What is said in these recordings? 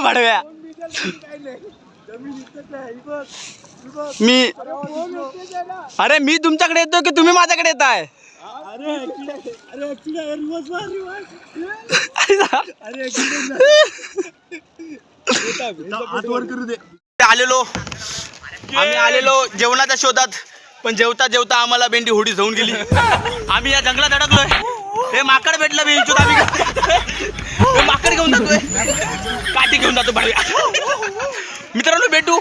भाडव्या. मी अरे मी तुमच्याकडे येतो की तुम्ही माझ्याकडे येताय? आलेलो आम्ही आलेलो जेवणाच्या शोधात, पण जेवता जेवता आम्हाला भेंडी होडी जाऊन गेली. आम्ही या जंगलात अडकलोय. हे माकड भेटलं मी आम्ही हे माकड घेऊन जातोय, काठी घेऊन जातो भाडव्या. मित्रांनो भेटू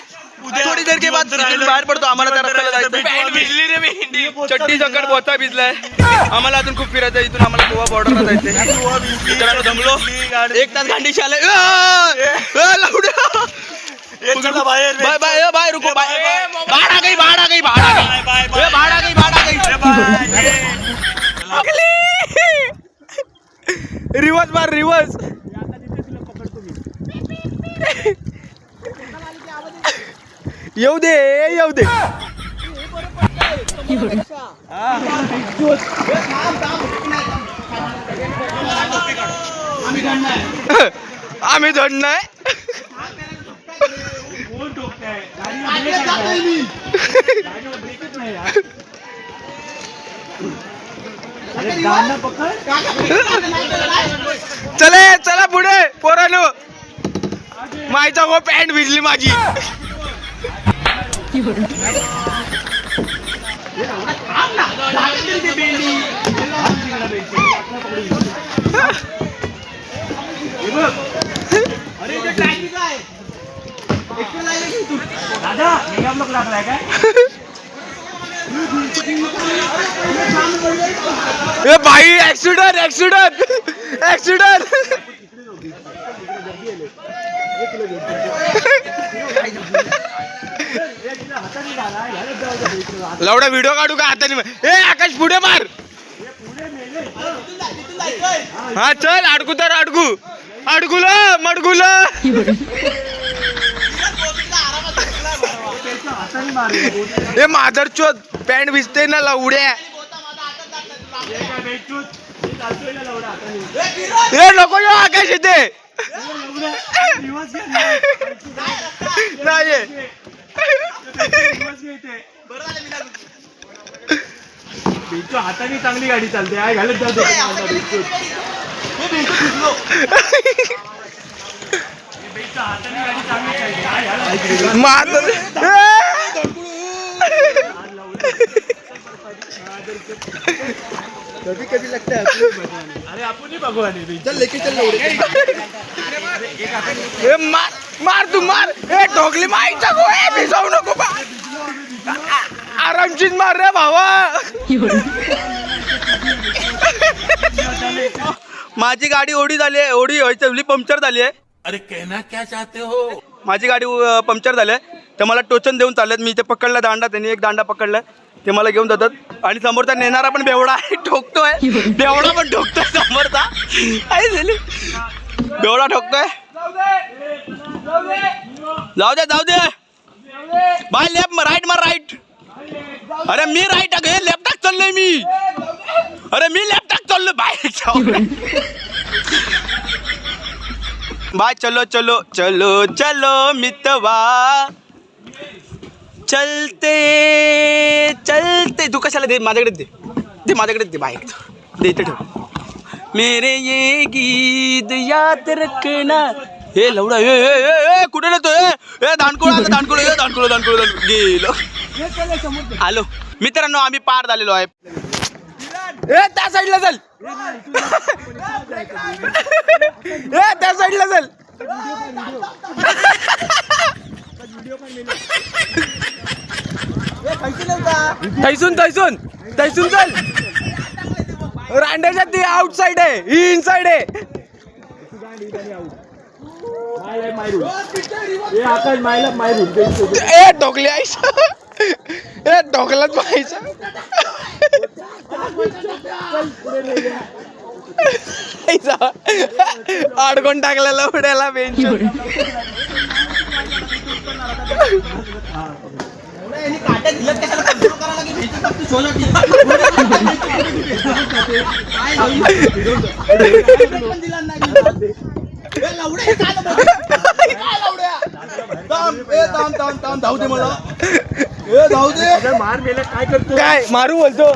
थोडी देर के बाद बाहेर पडतो. आम्हाला त्या रस्त्याला जायचं. चट्टी सकट बोचा भिजलाय. आम्हाला अजून खूप फिरायचं. इथून आम्हाला गोवा बॉर्डरला जायचंय. मित्रांनो दमलो. 1 तास गांडीशी आले. बाय बाय बाय रुको बाय. भाड़ा गई भाड़ा गई भाड़ा गई भाड़ा गई भाड़ा गई. रिवर्स मार रिवर्स. येऊ दे येऊ दे. आम्ही धडणार. चले चला पुढे पोरानो. मायचा वो पॅन्ट भिजली माझी. ए भाई ऍक्सिडेंट ऍक्सिडेंट ऍक्सिडेंट. लवडा व्हिडिओ काढू का हाताने? ए आकाश पुढे मार. हा चल अडकू तर अडकू अडकुल मडकुल. हे माधर चोद पॅन्ट भिजते ना लवड्या. हे नको यो आकाश येते नाही. हाताने चांगली गाडी चालते. आय घालत जाते. कभी कभी लगता है अरे आपण ही भगवान आहे. चल लेके चल लवडे. मार मार तू मार. ए ढोकली माईचा गो. ए भिजावू नको बा. आरामशीर मार रे भावा. माझी गाडी ओढी झाली आहे. ओढी व्हायची पंक्चर झाली आहे. अरे कहना क्या चाहते हो? माझी गाडी पंक्चर झाली आहे. तर मला टोचन देऊन चाललेत. मी इथे पकडला दांडा. त्यांनी एक दांडा पकडलाय. ते मला घेऊन जातात. आणि समोरचा नेणारा पण बेवडा आहे. ठोकतोय बेवडा पण ठोकतोय समोरचा. काय झाली बेवडा ठोकतोय. जाऊ दे जाऊ दे. बाय लेफ्ट राईट मार राईट. अरे मी राईट हे लेफ्टाक चाललोय मी. अरे मी लेफ्टाक चाललोय. बाय बाय चलो चलो चलो चलो मितवा चलते चलते. तू कशाला दे माझ्याकडे दे. ते माझ्याकडे दे बाईक दे इथे ठेव. मेरे ये गीत याद रखना. हे लवडा ए कुठे नेतो? ए दानकुळ दानकुळ दानकुळ दानकुळ गेलो. हॅलो मित्रांनो आम्ही पार झालेलो आहे. ए त्या साईडला चल. ए त्या साईडला चल. थैसून थैसून थैसून चल. रांडेच्या ती आउट साइड आहे. ही इन साइड आहे. ए ढोकले आईस. ए ढोकलाच पाहायचं. अडकून टाकलेला उड्याला बेंच. थांब धावू दे मला. ए धावू दे. मार मेला काय करतो काय मारू बोलतो